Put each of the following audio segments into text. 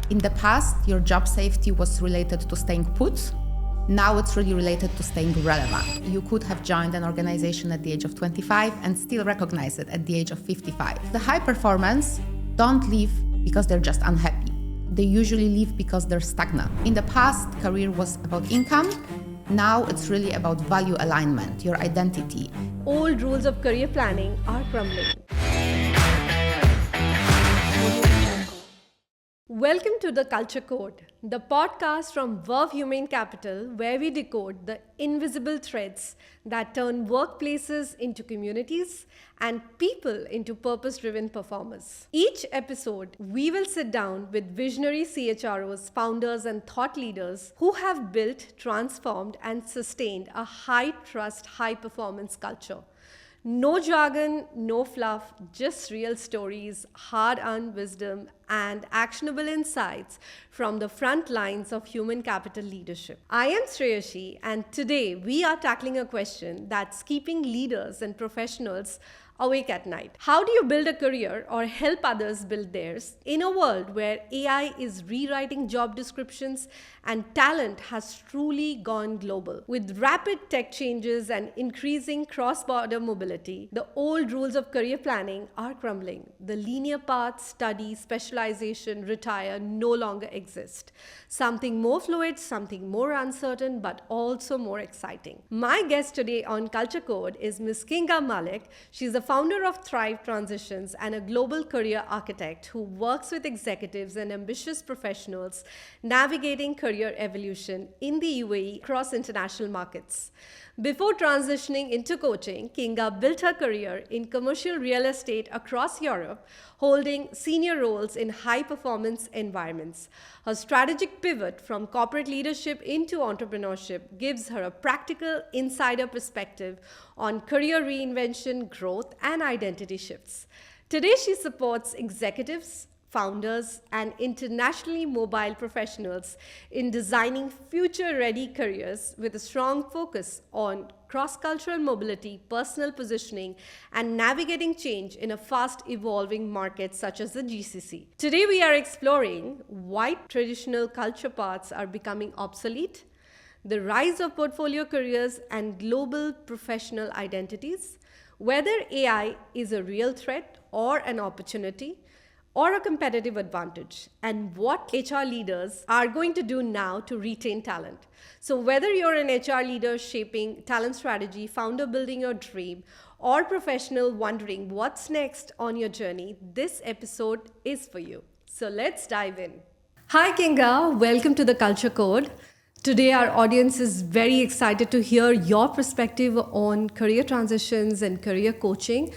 In the past, your job safety was related to staying put. Now it's really related to staying relevant. You could have joined an organization at the age of 25 and still recognize it at the age of 55. The high performance don't leave because they're just unhappy. They usually leave because they're stagnant. In the past, career was about income. Now it's really about value alignment, your identity. Old rules of career planning are crumbling. Welcome to the Culture Code, the podcast from Verve Human Capital, where we decode the invisible threads that turn workplaces into communities and people into purpose-driven performers. Each episode, we will sit down with visionary CHROs, founders, and thought leaders who have built, transformed, and sustained a high-trust, high-performance culture. No jargon, no fluff, just real stories, hard-earned wisdom, and actionable insights from the front lines of human capital leadership. I am Shreyashi, and today we are tackling a question that's keeping leaders and professionals awake at night. How do you build a career or help others build theirs in a world where AI is rewriting job descriptions and talent has truly gone global? With rapid tech changes and increasing cross-border mobility, the old rules of career planning are crumbling. The linear paths, study, specialization, retire no longer exist. Something more fluid, something more uncertain, but also more exciting. My guest today on Culture Code is Ms. Kinga Malic. She's the founder of Thrive Transitions and a global career architect who works with executives and ambitious professionals navigating career evolution in the UAE across international markets. Before transitioning into coaching, Kinga built her career in commercial real estate across Europe, holding senior roles in high-performance environments. Her strategic pivot from corporate leadership into entrepreneurship gives her a practical insider perspective on career reinvention, growth, and identity shifts. Today, she supports executives, founders, and internationally mobile professionals in designing future-ready careers with a strong focus on cross-cultural mobility, personal positioning, and navigating change in a fast-evolving market such as the GCC. Today, we are exploring why traditional culture paths are becoming obsolete, the rise of portfolio careers and global professional identities, whether AI is a real threat or an opportunity, or a competitive advantage, and what HR leaders are going to do now to retain talent. So whether you're an HR leader shaping talent strategy, founder building your dream, or professional wondering what's next on your journey, this episode is for you. So let's dive in. Hi Kinga, welcome to the Culture Code. Today our audience is very excited to hear your perspective on career transitions and career coaching.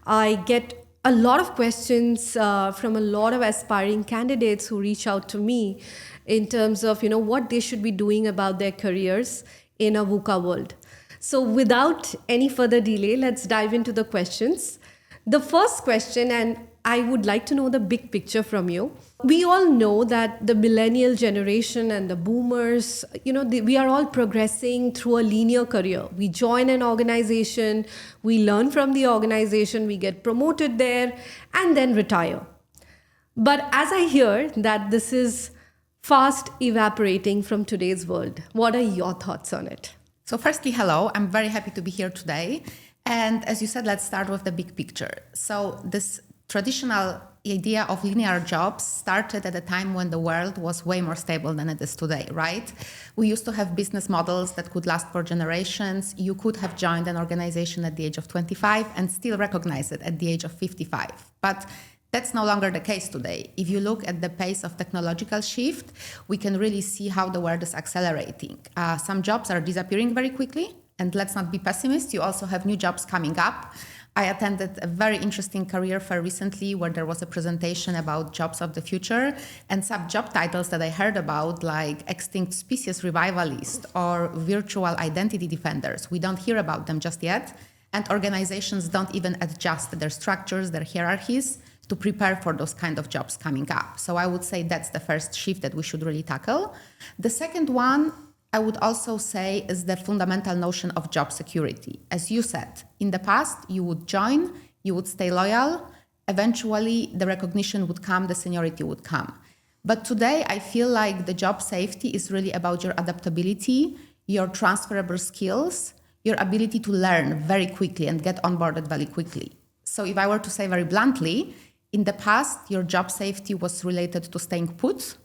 I get a lot of questions from a lot of aspiring candidates who reach out to me in terms of, what they should be doing about their careers in a VUCA world. So without any further delay, let's dive into the questions. The first question, and I would like to know the big picture from you. We all know that the millennial generation and the boomers, we are all progressing through a linear career. We join an organization, we learn from the organization, we get promoted there, and then retire. But as I hear that this is fast evaporating from today's world, what are your thoughts on it? So firstly, hello, I'm very happy to be here today. And as you said, let's start with the big picture. So this traditional idea of linear jobs started at a time when the world was way more stable than it is today, right? We used to have business models that could last for generations. You could have joined an organization at the age of 25 and still recognize it at the age of 55. But that's no longer the case today. If you look at the pace of technological shift, we can really see how the world is accelerating. Some jobs are disappearing very quickly. And let's not be pessimists, you also have new jobs coming up. I attended a very interesting career fair recently where there was a presentation about jobs of the future, and some job titles that I heard about, like extinct species revivalist or virtual identity defenders. We don't hear about them just yet, and organizations don't even adjust their structures, their hierarchies to prepare for those kind of jobs coming up. So I would say that's the first shift that we should really tackle. The second one, I would also say, is the fundamental notion of job security. As you said, in the past, you would join, you would stay loyal, eventually the recognition would come, the seniority would come. But today, I feel like the job safety is really about your adaptability, your transferable skills, your ability to learn very quickly and get onboarded very quickly. So if I were to say very bluntly, in the past, your job safety was related to staying put.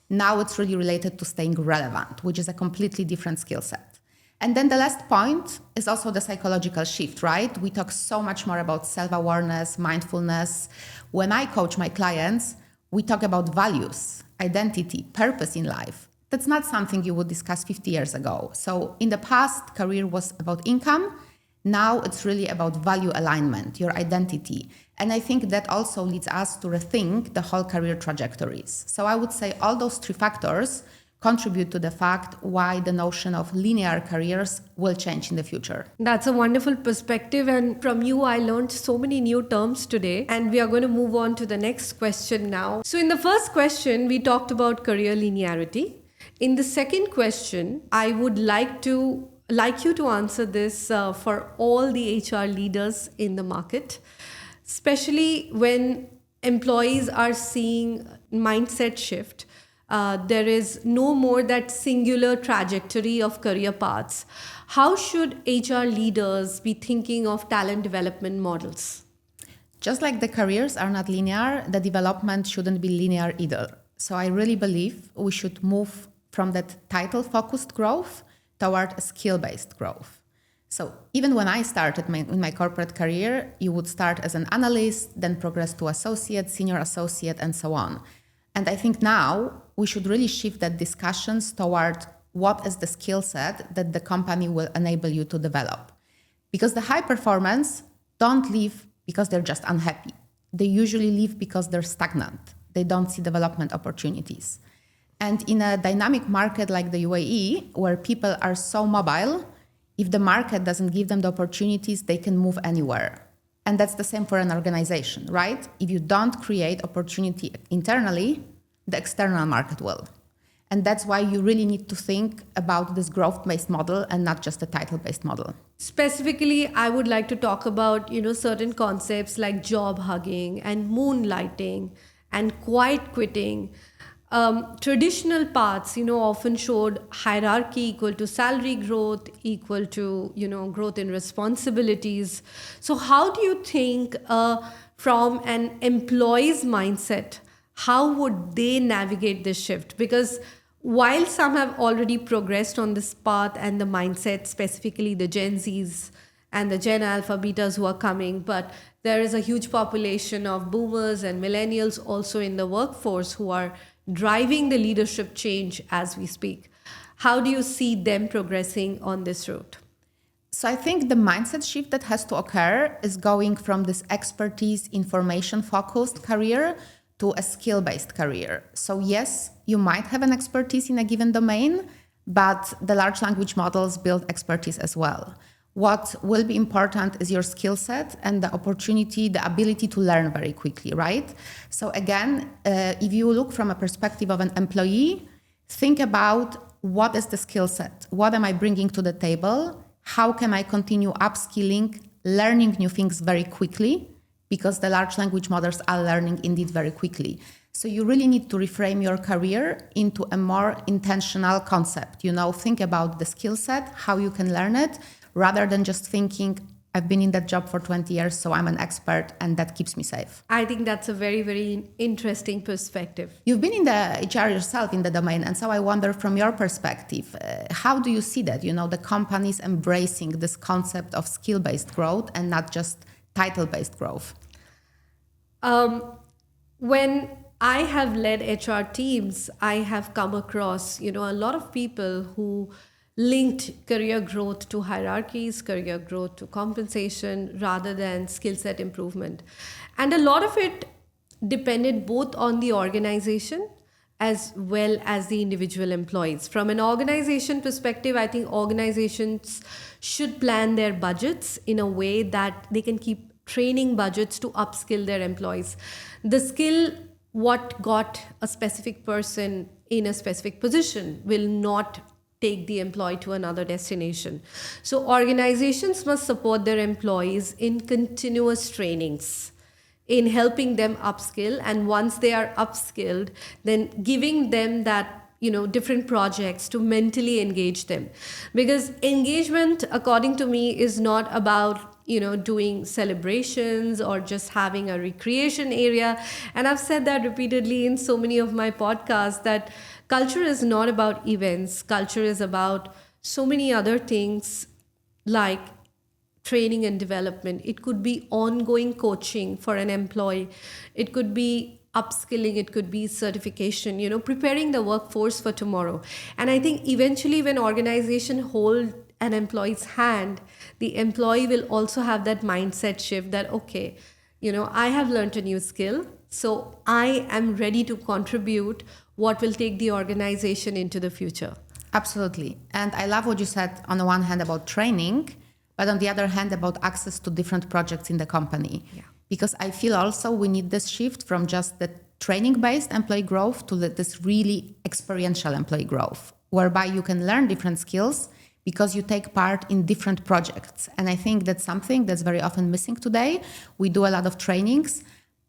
Now it's really related to staying relevant, which is a completely different skill set. And then the last point is also the psychological shift, right? We talk so much more about self-awareness, mindfulness. When I coach my clients, we talk about values, identity, purpose in life. That's not something you would discuss 50 years ago. So in the past, career was about income. Now it's really about value alignment, your identity. And I think that also leads us to rethink the whole career trajectories. So I would say all those three factors contribute to the fact why the notion of linear careers will change in the future. That's a wonderful perspective. And from you, I learned so many new terms today. And we are going to move on to the next question now. So in the first question, we talked about career linearity. In the second question, I would like you to answer this for all the HR leaders in the market, especially when employees are seeing mindset shift. There is no more that singular trajectory of career paths. How should HR leaders be thinking of talent development models? Just like the careers are not linear, the development shouldn't be linear either. So I really believe we should move from that title-focused growth toward a skill-based growth. So even when I started in my corporate career, you would start as an analyst, then progress to associate, senior associate, and so on. And I think now we should really shift that discussions toward what is the skill set that the company will enable you to develop. Because the high performance don't leave because they're just unhappy. They usually leave because they're stagnant. They don't see development opportunities. And in a dynamic market like the UAE, where people are so mobile, if the market doesn't give them the opportunities, they can move anywhere. And that's the same for an organization, right? If you don't create opportunity internally, the external market will. And that's why you really need to think about this growth-based model and not just a title-based model. Specifically, I would like to talk about, certain concepts like job hugging and moonlighting and quiet quitting. Traditional paths, often showed hierarchy equal to salary growth, equal to, growth in responsibilities. So how do you think from an employee's mindset, how would they navigate this shift? Because while some have already progressed on this path and the mindset, specifically the Gen Zs and the Gen Alpha Betas who are coming, but there is a huge population of boomers and millennials also in the workforce who are driving the leadership change as we speak. How do you see them progressing on this route? So I think the mindset shift that has to occur is going from this expertise, information-focused career to a skill-based career. So yes, you might have an expertise in a given domain, but the large language models build expertise as well. What will be important is your skill set and the opportunity, the ability to learn very quickly, right? So again, if you look from a perspective of an employee, think about what is the skill set? What am I bringing to the table? How can I continue upskilling, learning new things very quickly? Because the large language models are learning indeed very quickly. So you really need to reframe your career into a more intentional concept. Think about the skill set, how you can learn it, rather than just thinking, I've been in that job for 20 years, so I'm an expert, and that keeps me safe. I think that's a very, very interesting perspective. You've been in the HR yourself in the domain, and so I wonder from your perspective, how do you see that, the companies embracing this concept of skill-based growth and not just title-based growth? When I have led HR teams, I have come across, a lot of people who linked career growth to hierarchies, career growth to compensation, rather than skill set improvement. And a lot of it depended both on the organization as well as the individual employees. From an organization perspective, I think organizations should plan their budgets in a way that they can keep training budgets to upskill their employees. The skill, what got a specific person in a specific position, will not take the employee to another destination. So organizations must support their employees in continuous trainings, in helping them upskill. And once they are upskilled, then giving them that, different projects to mentally engage them. Because engagement, according to me, is not about doing celebrations or just having a recreation area. And I've said that repeatedly in so many of my podcasts, that culture is not about events. Culture is about so many other things, like training and development. It could be ongoing coaching for an employee. It could be upskilling. It could be certification, preparing the workforce for tomorrow. And I think eventually when organization hold an employee's hand, the employee will also have that mindset shift that, okay, I have learned a new skill, so I am ready to contribute what will take the organization into the future. Absolutely. And I love what you said on the one hand about training, but on the other hand about access to different projects in the company. Yeah. Because I feel also we need this shift from just the training-based employee growth to this really experiential employee growth, whereby you can learn different skills because you take part in different projects. And I think that's something that's very often missing today. We do a lot of trainings,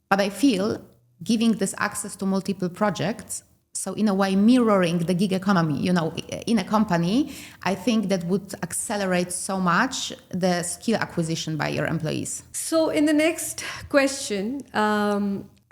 but I feel giving this access to multiple projects, so in a way mirroring the gig economy, in a company, I think that would accelerate so much the skill acquisition by your employees. So in the next question,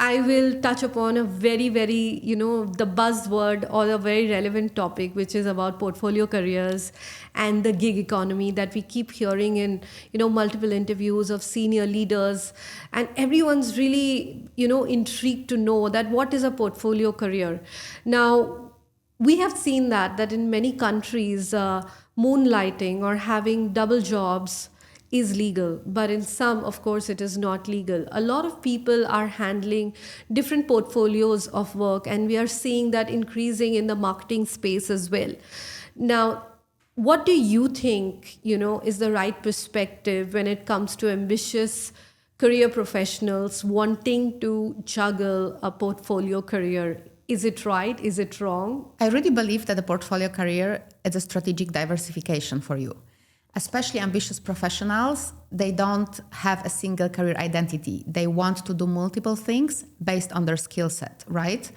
I will touch upon a very, very, the buzzword or a very relevant topic, which is about portfolio careers and the gig economy that we keep hearing in, multiple interviews of senior leaders. And everyone's really, intrigued to know that what is a portfolio career. Now, we have seen that in many countries, moonlighting or having double jobs is legal, but in some, of course, it is not legal. A lot of people are handling different portfolios of work, and we are seeing that increasing in the marketing space as well. Now, what do you think, is the right perspective when it comes to ambitious career professionals wanting to juggle a portfolio career? Is it right? Is it wrong? I really believe that the portfolio career is a strategic diversification for you. Especially ambitious professionals, they don't have a single career identity. They want to do multiple things based on their skill set, right?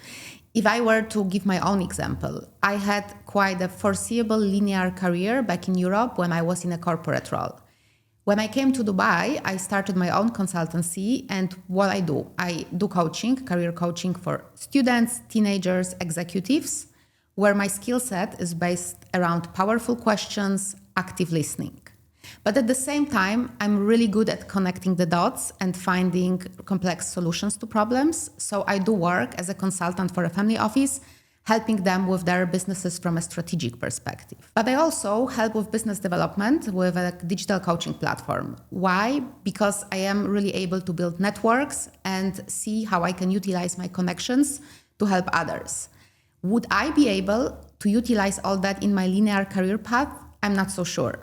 If I were to give my own example, I had quite a foreseeable linear career back in Europe when I was in a corporate role. When I came to Dubai, I started my own consultancy, and what I do coaching, career coaching for students, teenagers, executives, where my skill set is based around powerful questions, active listening. But at the same time, I'm really good at connecting the dots and finding complex solutions to problems. So I do work as a consultant for a family office, helping them with their businesses from a strategic perspective. But I also help with business development with a digital coaching platform. Why? Because I am really able to build networks and see how I can utilize my connections to help others. Would I be able to utilize all that in my linear career path? I'm not so sure.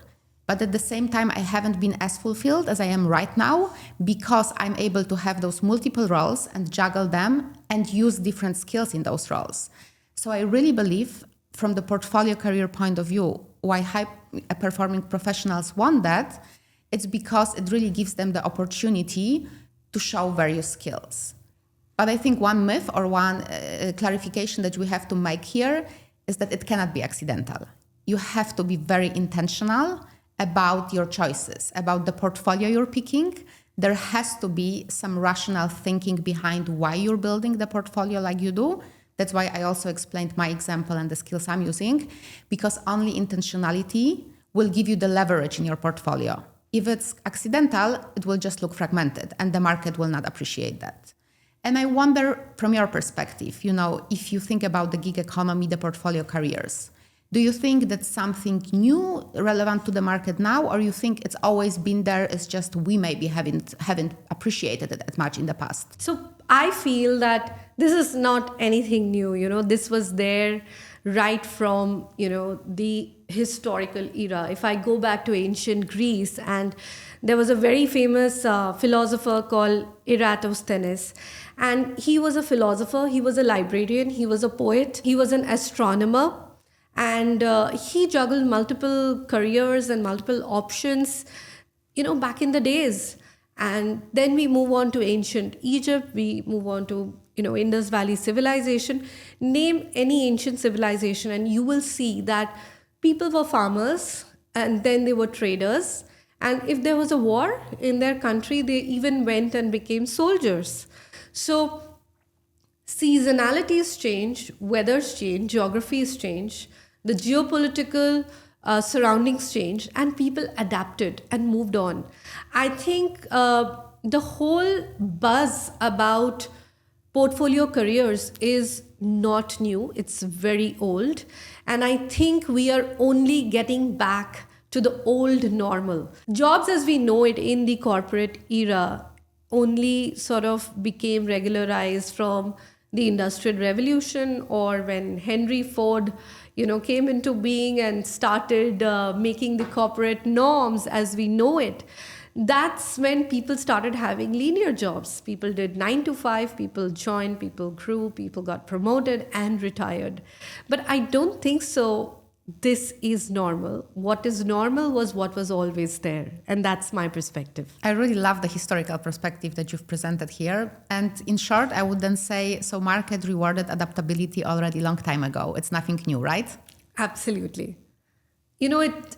But at the same time, I haven't been as fulfilled as I am right now because I'm able to have those multiple roles and juggle them and use different skills in those roles. So I really believe from the portfolio career point of view, why high-performing professionals want that, it's because it really gives them the opportunity to show various skills. But I think one myth or one clarification that we have to make here is that it cannot be accidental. You have to be very intentional about your choices, about the portfolio you're picking. There has to be some rational thinking behind why you're building the portfolio like you do. That's why I also explained my example and the skills I'm using, because only intentionality will give you the leverage in your portfolio. If it's accidental, it will just look fragmented and the market will not appreciate that. And I wonder from your perspective, if you think about the gig economy, the portfolio careers, do you think that's something new, relevant to the market now, or you think it's always been there, it's just we maybe haven't appreciated it as much in the past? So I feel that this is not anything new, this was there right from, the historical era. If I go back to ancient Greece, and there was a very famous philosopher called Eratosthenes, and he was a philosopher, he was a librarian, he was a poet, he was an astronomer. And he juggled multiple careers and multiple options, back in the days. And then we move on to ancient Egypt, we move on to, Indus Valley civilization. Name any ancient civilization and you will see that people were farmers and then they were traders. And if there was a war in their country, they even went and became soldiers. So seasonalities change, weathers change, geographies change, the geopolitical surroundings change, and people adapted and moved on. I think the whole buzz about portfolio careers is not new, it's very old. And I think we are only getting back to the old normal. Jobs as we know it in the corporate era only sort of became regularized from the Industrial Revolution, or when Henry Ford, came into being and started making the corporate norms as we know it. That's when people started having linear jobs. People did 9 to 5, people joined, people grew, people got promoted and retired. But I don't think so. This is normal. What is normal was what was always there. And that's my perspective. I really love the historical perspective that you've presented here. And in short, I would then say, so market rewarded adaptability already long time ago. It's nothing new, right? Absolutely.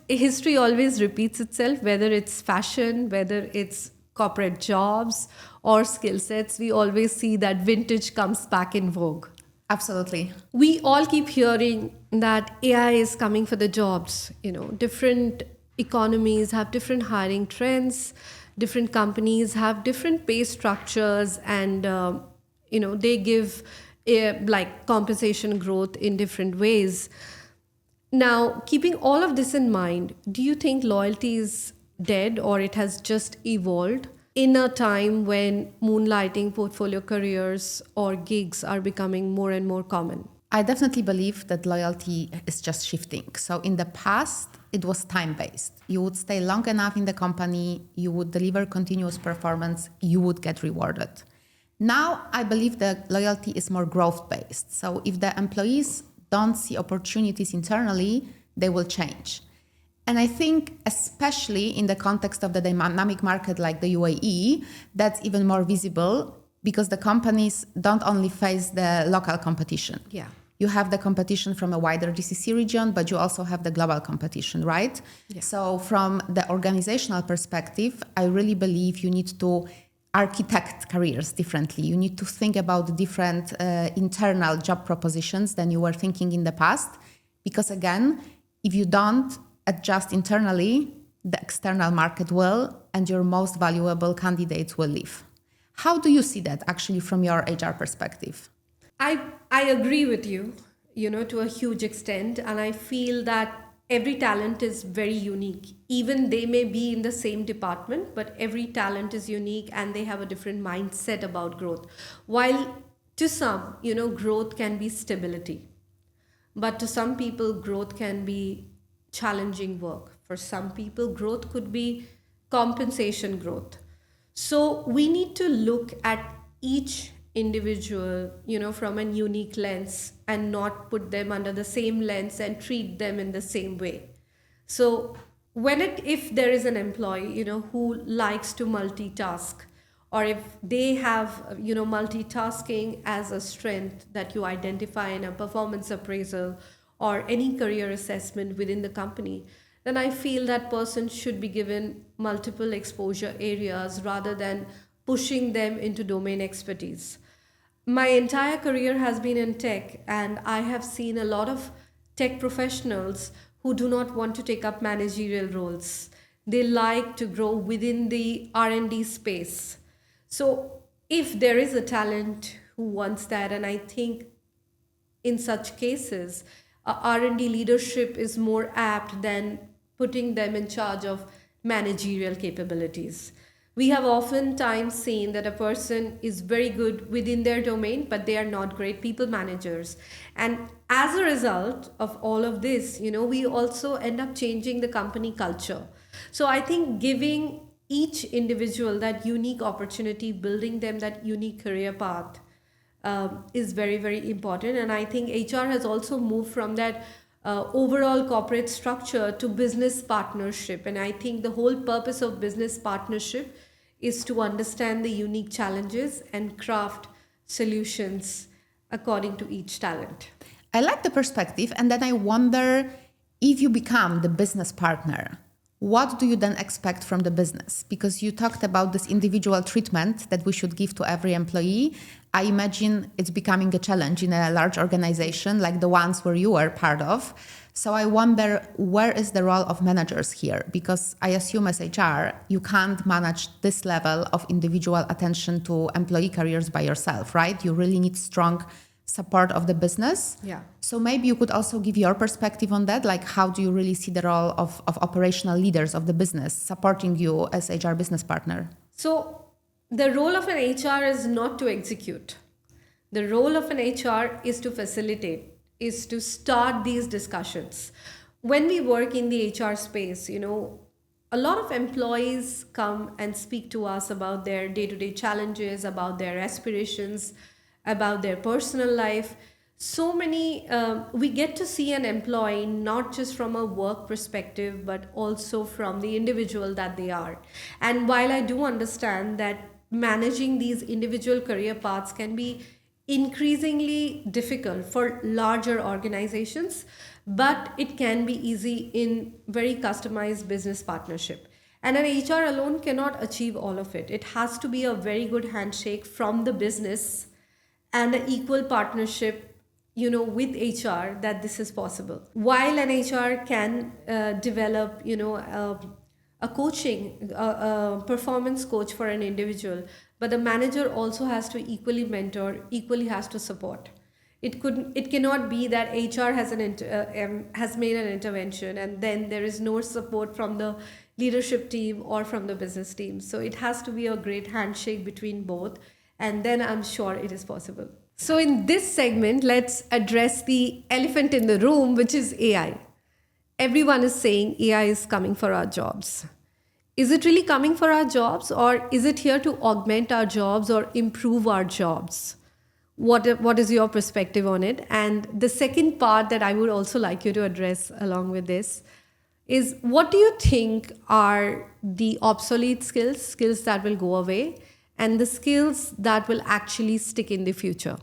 History always repeats itself, whether it's fashion, whether it's corporate jobs or skill sets. We always see that vintage comes back in vogue. Absolutely. We all keep hearing that AI is coming for the jobs. Different economies have different hiring trends, different companies have different pay structures, and they give like compensation growth in different ways. Now, keeping all of this in mind, do you think loyalty is dead or it has just evolved in a time when moonlighting portfolio careers or gigs are becoming more and more common? I definitely believe that loyalty is just shifting. So in the past, it was time-based. You would stay long enough in the company, you would deliver continuous performance, you would get rewarded. Now, I believe that loyalty is more growth-based. So if the employees don't see opportunities internally, they will change. And I think especially in the context of the dynamic market like the UAE, that's even more visible because the companies don't only face the local competition. Yeah. You have the competition from a wider GCC region, but you also have the global competition, right? Yeah. So from the organizational perspective, I really believe you need to architect careers differently. You need to think about different internal job propositions than you were thinking in the past. Because again, if you don't adjust internally, the external market will, and your most valuable candidates will leave. How do you see that actually from your HR perspective? I agree with you, to a huge extent. And I feel that every talent is very unique. Even they may be in the same department, but every talent is unique and they have a different mindset about growth. While to some, growth can be stability. But to some people, growth can be challenging work. For some people, growth could be compensation growth. So we need to look at each individual, from a unique lens and not put them under the same lens and treat them in the same way. So if there is an employee, who likes to multitask, or if they have, multitasking as a strength that you identify in a performance appraisal or any career assessment within the company, then I feel that person should be given multiple exposure areas rather than pushing them into domain expertise. My entire career has been in tech, and I have seen a lot of tech professionals who do not want to take up managerial roles. They like to grow within the R&D space. So if there is a talent who wants that, and I think in such cases, R&D leadership is more apt than putting them in charge of managerial capabilities. We have oftentimes seen that a person is very good within their domain, but they are not great people managers. And as a result of all of this, we also end up changing the company culture. So I think giving each individual that unique opportunity, building them that unique career path is very, very important. And I think HR has also moved from that overall corporate structure to business partnership. And I think the whole purpose of business partnership is to understand the unique challenges and craft solutions according to each talent. I like the perspective, and then I wonder, if you become the business partner, what do you then expect from the business? Because you talked about this individual treatment that we should give to every employee. I imagine it's becoming a challenge in a large organization like the ones where you were part of. So I wonder, where is the role of managers here? Because I assume as HR, you can't manage this level of individual attention to employee careers by yourself, right? You really need strong support of the business. Yeah. So maybe you could also give your perspective on that. Like, how do you really see the role of operational leaders of the business supporting you as HR business partner? So the role of an HR is not to execute. The role of an HR is to facilitate, is to start these discussions. When we work in the HR space, a lot of employees come and speak to us about their day-to-day challenges, about their aspirations, about their personal life. So many, we get to see an employee not just from a work perspective, but also from the individual that they are. And while I do understand that managing these individual career paths can be increasingly difficult for larger organizations, but it can be easy in very customized business partnership. And an HR alone cannot achieve all of it. It has to be a very good handshake from the business and an equal partnership, with HR, that this is possible. While an HR can develop, a coaching, a performance coach for an individual, but the manager also has to equally mentor, equally has to support. It cannot be that HR has made an intervention and then there is no support from the leadership team or from the business team. So it has to be a great handshake between both, and then I'm sure it is possible. So in this segment, let's address the elephant in the room, which is AI. Everyone is saying AI is coming for our jobs. Is it really coming for our jobs, or is it here to augment our jobs or improve our jobs? What is your perspective on it? And the second part that I would also like you to address along with this is, what do you think are the obsolete skills that will go away, and the skills that will actually stick in the future?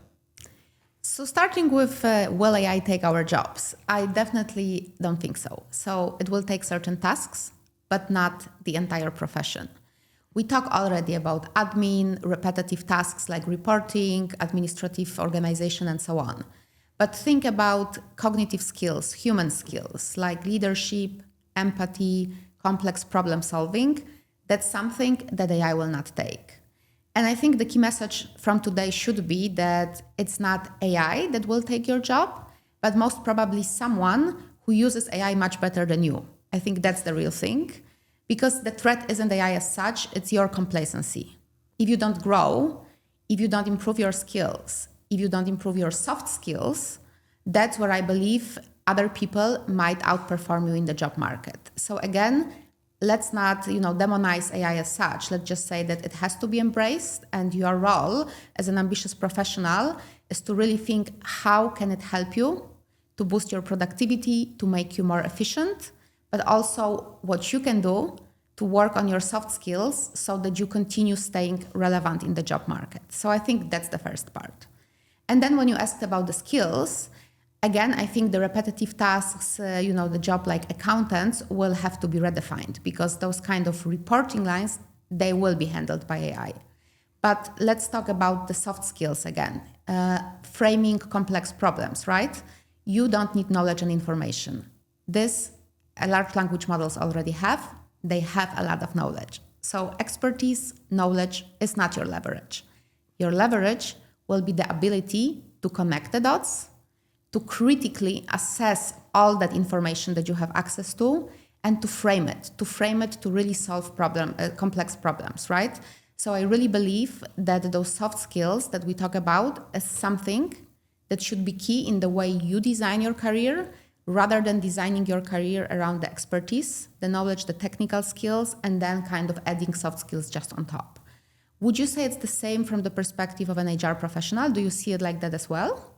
So starting with, will AI take our jobs? I definitely don't think so. So it will take certain tasks, but not the entire profession. We talk already about admin, repetitive tasks like reporting, administrative organization, and so on. But think about cognitive skills, human skills like leadership, empathy, complex problem solving. That's something that AI will not take. And I think the key message from today should be that it's not AI that will take your job, but most probably someone who uses AI much better than you. I think that's the real thing, because the threat isn't AI as such, it's your complacency. If you don't grow, if you don't improve your skills, if you don't improve your soft skills, that's where I believe other people might outperform you in the job market. So again, let's not, demonize AI as such. Let's just say that it has to be embraced, and your role as an ambitious professional is to really think, how can it help you to boost your productivity, to make you more efficient, but also what you can do to work on your soft skills so that you continue staying relevant in the job market. So I think that's the first part. And then when you asked about the skills, again, I think the repetitive tasks, the job like accountants will have to be redefined, because those kind of reporting lines, they will be handled by AI. But let's talk about the soft skills again. Framing complex problems, right? You don't need knowledge and information. This, large language models already have. They have a lot of knowledge. So expertise, knowledge is not your leverage. Your leverage will be the ability to connect the dots, to critically assess all that information that you have access to, and to frame it to really solve complex problems, right? So I really believe that those soft skills that we talk about is something that should be key in the way you design your career, rather than designing your career around the expertise, the knowledge, the technical skills, and then kind of adding soft skills just on top. Would you say it's the same from the perspective of an HR professional? Do you see it like that as well?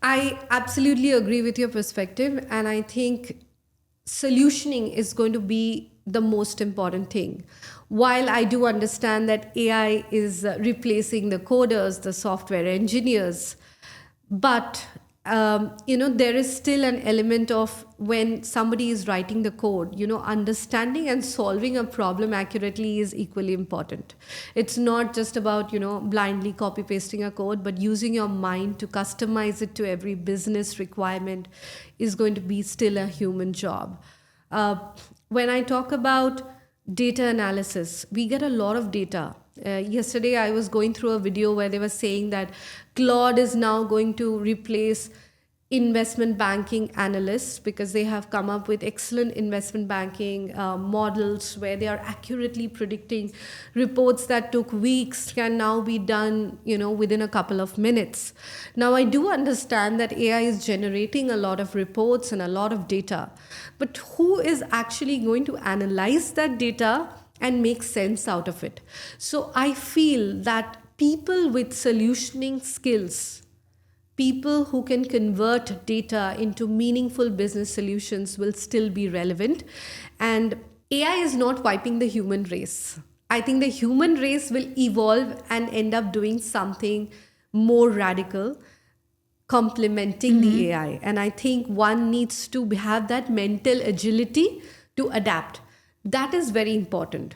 I absolutely agree with your perspective, and I think solutioning is going to be the most important thing. While I do understand that AI is replacing the coders, the software engineers, but there is still an element of when somebody is writing the code, understanding and solving a problem accurately is equally important. It's not just about, blindly copy pasting a code, but using your mind to customize it to every business requirement is going to be still a human job. When I talk about data analysis, we get a lot of data. Yesterday, I was going through a video where they were saying that Claude is now going to replace investment banking analysts because they have come up with excellent investment banking models where they are accurately predicting reports that took weeks can now be done, within a couple of minutes. Now, I do understand that AI is generating a lot of reports and a lot of data, but who is actually going to analyze that data and make sense out of it? So I feel that people with solutioning skills, people who can convert data into meaningful business solutions will still be relevant. And AI is not wiping the human race. I think the human race will evolve and end up doing something more radical, complementing the AI. And I think one needs to have that mental agility to adapt. That is very important.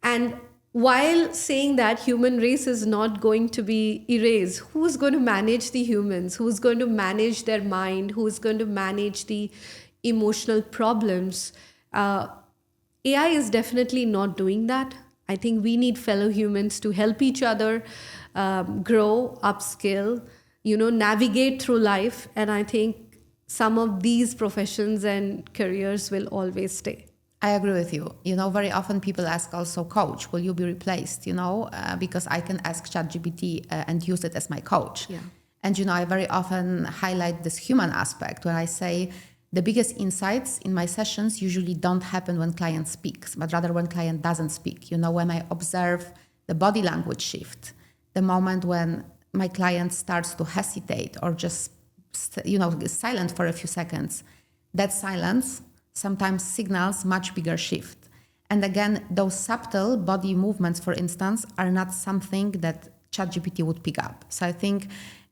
And while saying that human race is not going to be erased, who's going to manage the humans? Who's going to manage their mind? Who's going to manage the emotional problems? AI is definitely not doing that. I think we need fellow humans to help each other grow, upskill, navigate through life. And I think some of these professions and careers will always stay. I agree with you. Very often people ask also, coach, will you be replaced? Because I can ask ChatGPT and use it as my coach. Yeah. And, I very often highlight this human aspect where I say the biggest insights in my sessions usually don't happen when client speaks, but rather when client doesn't speak. When I observe the body language shift, the moment when my client starts to hesitate or just, is silent for a few seconds, that silence sometimes signals much bigger shift. And again, those subtle body movements, for instance, are not something that ChatGPT would pick up. So I think,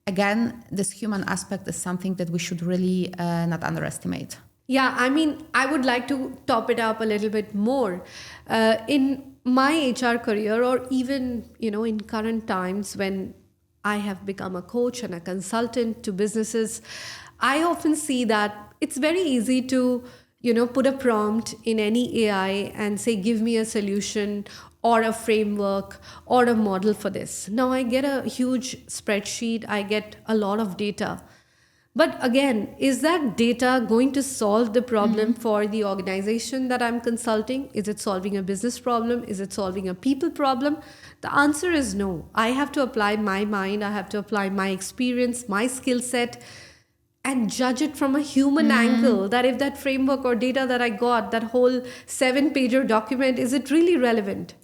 again, this human aspect is something that we should really not underestimate. Yeah, I would like to top it up a little bit more. In my HR career, or even, in current times when I have become a coach and a consultant to businesses, I often see that it's very easy to put a prompt in any AI and say, give me a solution or a framework or a model for this. Now I get a huge spreadsheet, I get a lot of data. But again, is that data going to solve the problem for the organization that I'm consulting? Is it solving a business problem? Is it solving a people problem? The answer is no. I have to apply my mind, I have to apply my experience, my skill set, and judge it from a human angle, that if that framework or data that I got, that whole 7-pager document, is it really relevant?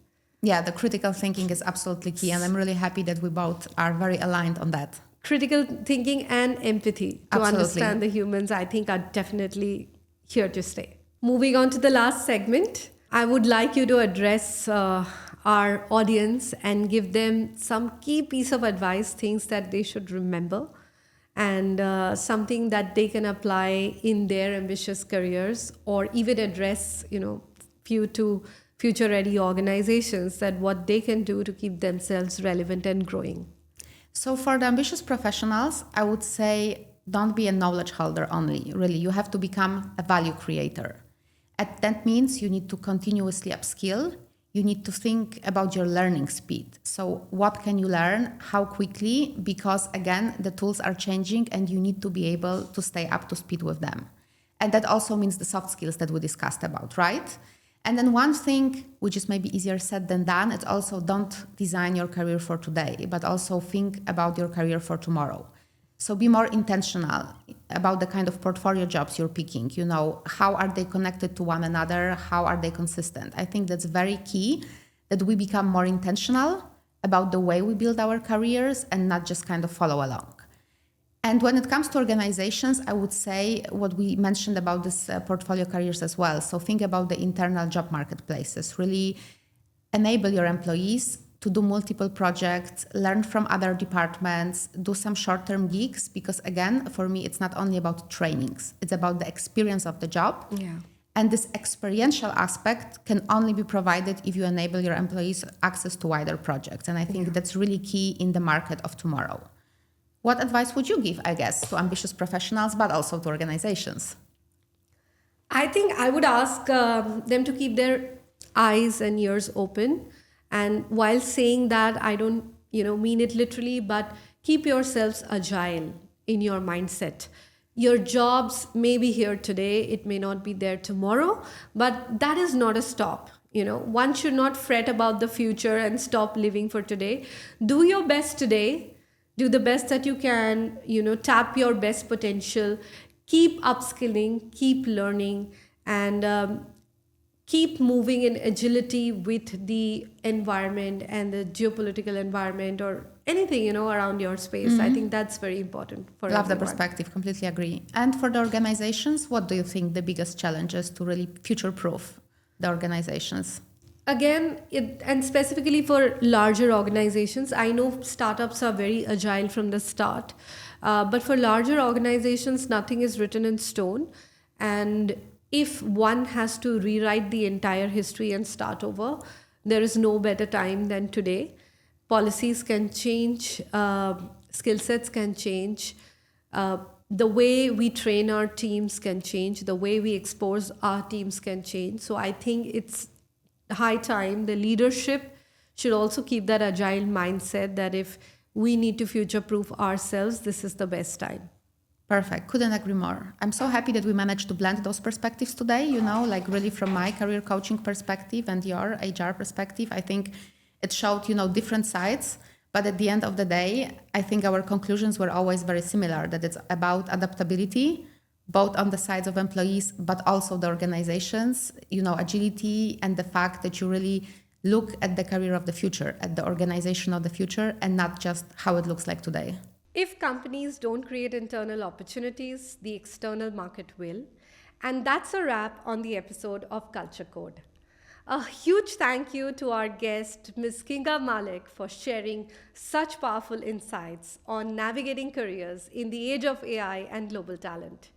Yeah, the critical thinking is absolutely key. And I'm really happy that we both are very aligned on that. Critical thinking and empathy to Absolutely. Understand the humans, I think, are definitely here to stay. Moving on to the last segment, I would like you to address our audience and give them some key piece of advice, things that they should remember, and something that they can apply in their ambitious careers, or even address, future ready organizations, that what they can do to keep themselves relevant and growing. So for the ambitious professionals, I would say don't be a knowledge holder only. Really, you have to become a value creator. And that means you need to continuously upskill. You need to think about your learning speed. So what can you learn? How quickly? Because again, the tools are changing and you need to be able to stay up to speed with them. And that also means the soft skills that we discussed about, right? And then one thing, which is maybe easier said than done, it's also don't design your career for today, but also think about your career for tomorrow. So be more intentional about the kind of portfolio jobs you're picking. How are they connected to one another? How are they consistent? I think that's very key, that we become more intentional about the way we build our careers and not just kind of follow along. And when it comes to organizations, I would say what we mentioned about this portfolio careers as well. So think about the internal job marketplaces. Really enable your employees to do multiple projects, learn from other departments, do some short-term gigs, because again, for me, it's not only about trainings, it's about the experience of the job. Yeah. And this experiential aspect can only be provided if you enable your employees access to wider projects. And I think that's really key in the market of tomorrow. What advice would you give, I guess, to ambitious professionals, but also to organizations? I think I would ask them to keep their eyes and ears open. And while saying that, I don't, mean it literally, but keep yourselves agile in your mindset. Your jobs may be here today, it may not be there tomorrow, but that is not a stop. One should not fret about the future and stop living for today. Do your best today. Do the best that you can, tap your best potential, keep upskilling, keep learning, and keep moving in agility with the environment and the geopolitical environment or anything, around your space. I think that's very important for Love the everyone. perspective, completely agree. And for the organizations, what do you think the biggest challenges to really future-proof the organizations? Again, and specifically for larger organizations, I know startups are very agile from the start, but for larger organizations, nothing is written in stone. And if one has to rewrite the entire history and start over, there is no better time than today. Policies can change, skill sets can change, the way we train our teams can change, the way we expose our teams can change. So I think it's high time the leadership should also keep that agile mindset that if we need to future proof ourselves, this is the best time. Perfect. Couldn't agree more. I'm so happy that we managed to blend those perspectives today, like really from my career coaching perspective and your HR perspective. I think it showed, different sides. But at the end of the day, I think our conclusions were always very similar, that it's about adaptability, both on the sides of employees, but also the organizations, agility, and the fact that you really look at the career of the future, at the organization of the future, and not just how it looks like today. If companies don't create internal opportunities, the external market will. And that's a wrap on the episode of Culture Code. A huge thank you to our guest, Ms. Kinga Malic, for sharing such powerful insights on navigating careers in the age of AI and global talent.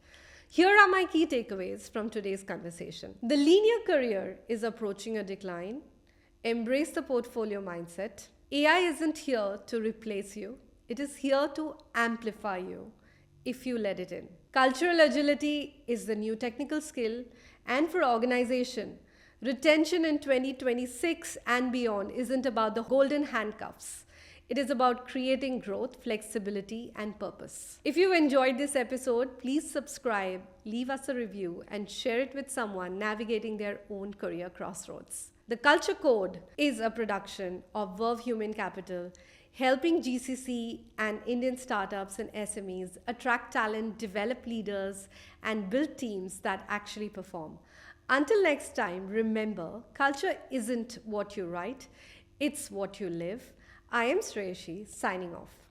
Here are my key takeaways from today's conversation. The linear career is approaching a decline. Embrace the portfolio mindset. AI isn't here to replace you. It is here to amplify you if you let it in. Cultural agility is the new technical skill, and for organization, retention in 2026 and beyond isn't about the golden handcuffs. It is about creating growth, flexibility, and purpose. If you enjoyed this episode, please subscribe, leave us a review, and share it with someone navigating their own career crossroads. The Culture Code is a production of Verve Human Capital, helping GCC and Indian startups and SMEs attract talent, develop leaders, and build teams that actually perform. Until next time, remember, culture isn't what you write, it's what you live. I am Sreyashi, signing off.